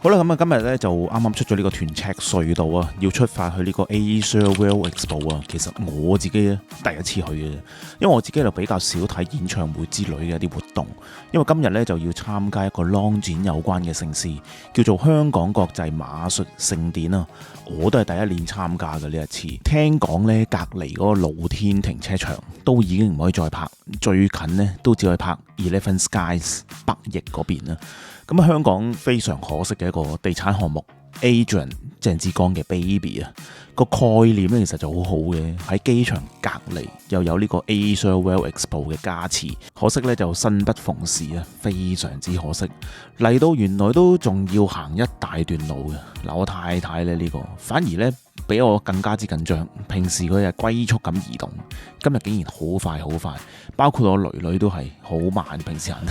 好啦，咁啊今日咧就啱啱出咗呢個屯赤隧道啊，要出發去呢個 Asia World Expo 啊。其實我自己咧第一次去嘅，因為我自己就比較少睇演唱會之類嘅一啲活動。因為今日咧就要參加一個 Long 展有關嘅盛事，叫做香港國際馬術盛典啊。我都係第一年參加嘅呢一次。聽講咧隔離嗰個露天停車場都已經唔可以再泊，最近呢都只可以泊 Eleven Skies 北翼嗰邊啦。咁啊，香港非常可惜嘅一個地產項目 Adrian 鄭志剛嘅 Baby 啊，個概念咧其實就好好嘅，喺機場隔離又有呢個 Asia World Expo 嘅加持，可惜咧就生不逢時啊，非常之可惜。嚟到原來都仲要行一大段路嘅，嗱我太太咧呢個反而咧比我更加之緊張，平時佢係龜速咁移動，今日竟然好快好快，包括我女女都係好慢，平時行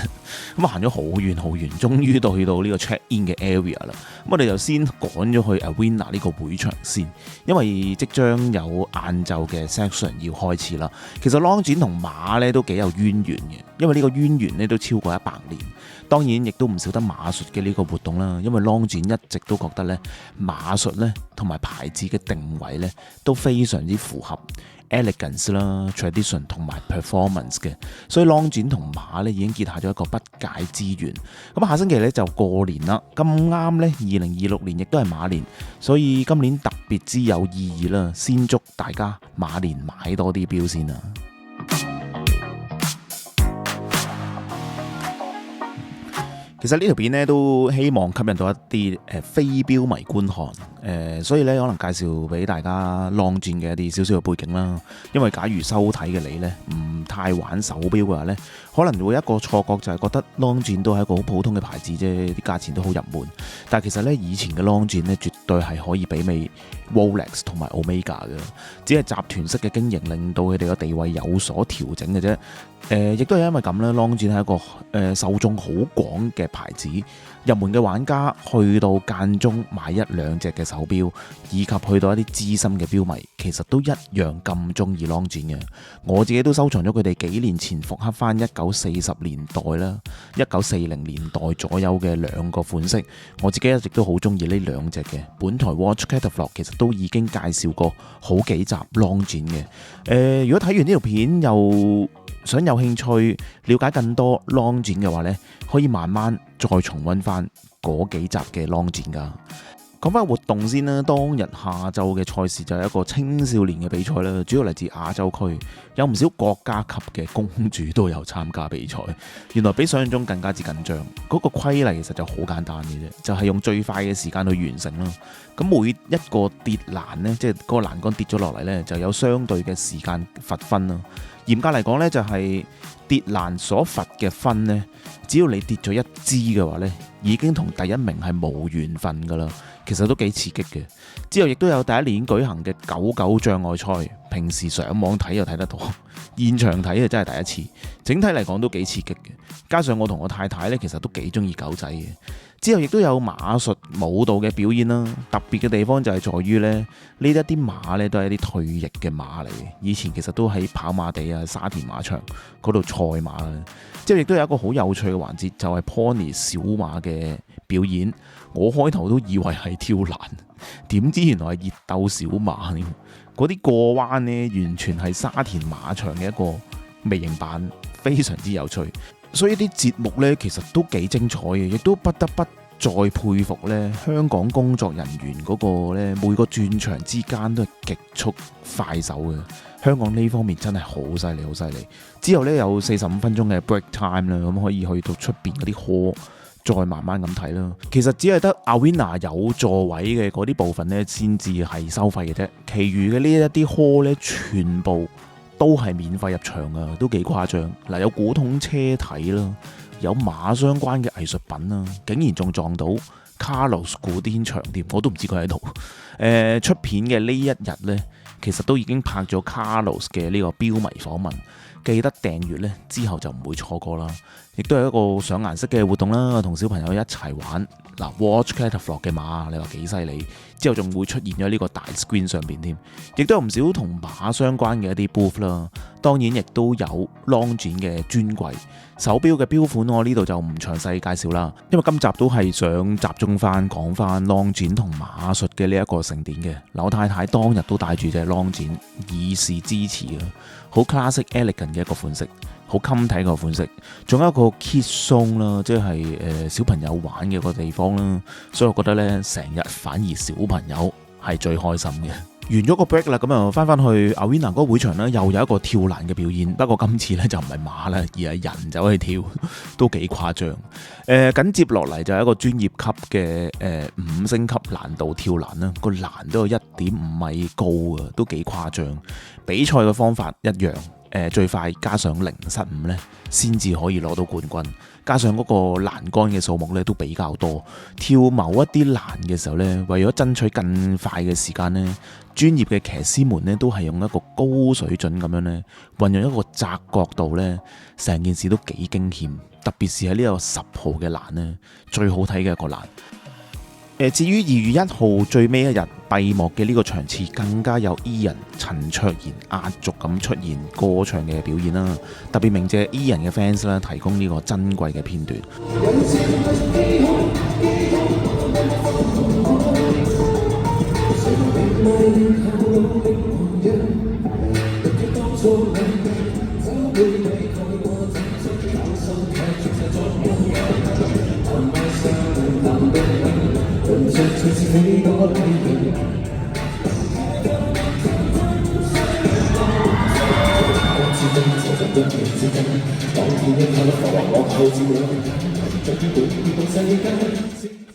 咁啊行咗好遠好遠，終於到去到呢個 check in 嘅 area 啦。咁我哋就先趕咗去 Arena 呢個會場先，因為即將有晏晝嘅 section 要開始啦。其實 Long 展同馬咧都幾有淵源嘅，因為呢個淵源咧都超過100年。當然亦都唔少得馬術嘅呢個活動啦，因為 Long 展一直都覺得咧馬術咧同埋牌子嘅定位咧都非常之符合 elegance 啦、tradition 同埋 performance 嘅，所以 Long 展同馬咧已經結下咗一個不解之緣。咁下星期咧就過年啦，咁啱咧2026年亦都係馬年，所以今年特別之有意義啦。先祝大家馬年買多啲錶先啊！其實呢條片咧都希望吸引到一啲非錶迷觀看，所以咧可能介紹俾大家 Long 展嘅一啲少少嘅背景啦。因為假如收睇嘅你咧唔太玩手錶嘅話咧，可能會一個錯覺就係覺得 Long 展都係一個好普通嘅牌子啫，啲價錢都好入門。但係其實咧以前嘅 Long 展咧絕對係可以媲美 Rolex 同埋 Omega 嘅，只係集團式嘅經營令到佢哋嘅地位有所調整嘅啫。亦都係因為咁啦，Long 展係一個受眾好廣嘅牌子，入門嘅玩家去到間中買1、2隻嘅手錶，以及去到一啲資深嘅錶迷，其實都一樣咁中意 Long 展嘅。我自己都收藏咗佢哋幾年前復刻翻1940年代啦、1940年代左右嘅2個款式，我自己一直都好中意呢2隻嘅。本台 Watch Catalog 其實都已經介紹過好幾集 Long 展嘅。如果睇完呢條片又想有興趣了解更多 Long 展嘅話呢，可以慢慢再重溫翻嗰幾集嘅 Long 展噶。講翻活動先啦，當日下晝嘅賽事就係一個青少年嘅比賽啦，主要嚟自亞洲區，有唔少國家級嘅公主都有參加比賽。原來比想象中更加之緊張，嗰個規例其實就好簡單嘅啫，就係用最快嘅時間去完成啦。咁每一個跌欄呢，即係嗰個欄杆跌咗落嚟呢，就有相對嘅時間罰分啦。嚴格嚟講呢，就係跌欄所罰嘅分呢，只要你跌咗1支嘅話呢，已經同第1名係冇緣分噶啦。其實都幾刺激嘅。之後亦都有第1年舉行嘅99障礙賽，平時上網睇又睇得到，現場睇就真係第一次。整體嚟講都幾刺激嘅。加上我同我太太呢，其實都幾中意狗仔嘅。之後亦都有馬術舞蹈嘅表演啦。特別嘅地方就係在於呢一啲馬呢都係一啲退役嘅馬嚟嘅，以前其實都喺跑馬地啊、沙田馬場嗰度賽馬嘅。之後亦都有一個好有趣嘅環節，就係 Pony 小馬嘅表演。我開頭都以為係跳欄，點知原來係熱鬥小馬添。嗰啲過彎呢，完全係沙田馬場嘅一個微型版，非常之有趣。所以啲節目呢，其實都幾精彩嘅，亦都不得不再佩服呢香港工作人員嗰個呢每個轉場之間都係極速快手嘅。香港呢方面真係好犀利，好犀利。之後呢，有45分鐘嘅 break time 啦，咁可以去到出邊嗰啲 hall再慢慢咁睇啦。其實只係得 Arena 有座位嘅嗰啲部分呢，先至係收費嘅啫。其餘嘅呢一啲 hall 呢，全部都係免費入場啊，都幾誇張。嗱，有古董車睇啦，有馬相關嘅藝術品啦，竟然仲撞到 Carlos 古典場添，我都唔知佢喺度。出片嘅呢一日呢，其實都已經拍咗 Carlos 嘅呢個錶迷訪問，記得訂閱呢，之後就唔會錯過啦。亦都係一個上顏色嘅活動啦，同小朋友一齊玩。嗱，Watch Catalog 嘅馬，你話幾犀利？之後仲會出現咗呢個大 screen 上邊添，亦都有唔少同馬相關嘅一啲 booth 啦。當然亦都有 Longines 嘅專櫃。手錶嘅錶款我呢度就唔詳細介紹啦，因為今集都係想集中翻講翻 Longines 同馬術嘅呢一個盛典嘅。柳太太當日都帶住隻 Longines 以示支持啊，好 classic elegant 嘅一個款式，好襟睇個款式，仲有一個 Kids Zone 啦，即係小朋友玩嘅個地方啦，所以我覺得呢，成日反而小朋友係最開心嘅。完咗個 break 啦，咁啊翻返去 Arena 嗰個會場咧，又有一個跳欄嘅表演。不過今次咧就唔係馬啦，而係人走去跳，都幾誇張。緊接落嚟就係一個專業級嘅5星級難度跳欄啦，個欄都有1.5米高啊，都幾誇張。比賽嘅方法一樣，最快加上零失誤咧，先至可以攞到冠軍。加上嗰個欄杆嘅數目咧都比較多，跳某一啲欄嘅時候咧，為咗爭取更快嘅時間咧，專業嘅騎師們咧都係用一個高水準咁樣咧，運用一個窄角度咧，成件事都幾驚險。特別是喺呢個10號嘅欄咧，最好睇嘅一個欄。至於2月1號最尾一日閉幕嘅呢個場次，更加有 Ian 陳卓賢壓軸咁出現歌唱嘅表演啦。特別鳴謝 Ian 嘅 fans 啦，提供呢個珍貴嘅片段。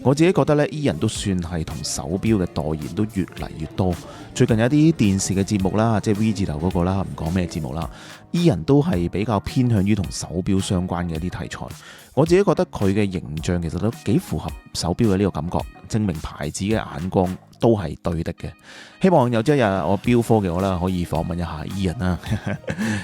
我自己覺得咧，Ian 都算係同手錶嘅代言都越嚟越多。最近有啲電視嘅節目啦，即係 V 字頭嗰個啦，唔講咩節目啦。Ian 都係比較偏向於同手錶相關嘅一啲題材。我自己覺得佢嘅形象其實都幾符合手錶嘅呢個感覺，證明牌子嘅眼光都係對的嘅。希望有朝一日我錶科嘅我啦，可以訪問一下 Ian 啦。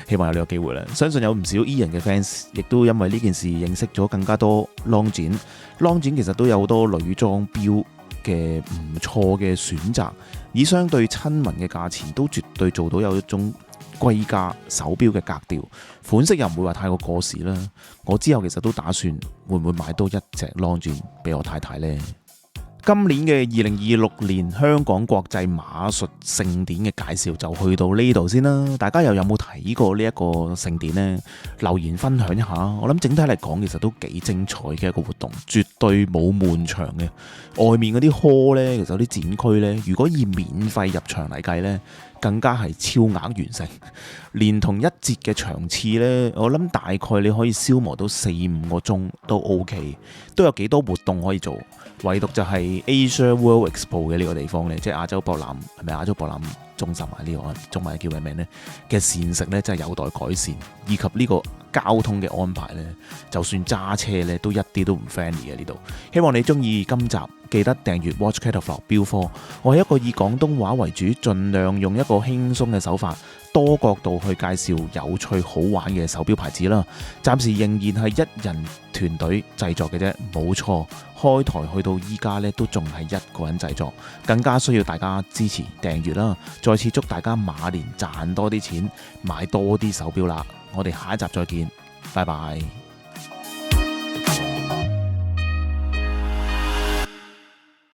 希望有呢個機會啦。相信有唔少 Ian 嘅 fans 亦都因為呢件事認識咗更加多 Longines。Longines 其實都有好多女裝錶嘅唔錯嘅選擇，以相對親民嘅價錢都絕對做到有一種貴價手錶嘅格調，款式又唔會話太過過時啦。我之後其實都打算會唔會買多一隻 Longines 俾我太太呢？今年嘅2026年香港國際馬術盛典嘅介紹就去到呢度先啦。大家又有冇睇過呢一個盛典呢？留言分享一下。我諗整體嚟講，其實都幾精彩嘅一個活動，絕對冇悶場嘅。外面嗰啲 hall 呢，其實有啲展區呢，如果以免費入場嚟計呢，更加係超額完成。連同一節嘅場次呢，我諗大概你可以消磨到4-5個鐘都 OK， 都有幾多活動可以做。唯獨就係 Asia World Expo 嘅呢個地方呢，即係亞洲博覽，係咪亞洲博覽中心啊？呢個中文叫咩名呢？嘅膳食呢，真係有待改善，以及呢個交通嘅安排呢，就算揸車呢，都一啲都唔 friendly 嘅呢度。希望你中意今集，記得訂閱 Watch Catalog 錶科。我係一個以廣東話為主，盡量用一個輕鬆嘅手法，多角度去介紹有趣好玩嘅手錶牌子啦。暫時仍然係一人團隊製作嘅啫，冇錯。開台去到依家呢，都仲係一個人製作，更加需要大家支持訂閱啦。再次祝大家馬年賺多啲錢，買多啲手錶啦！我哋下一集再見，拜拜。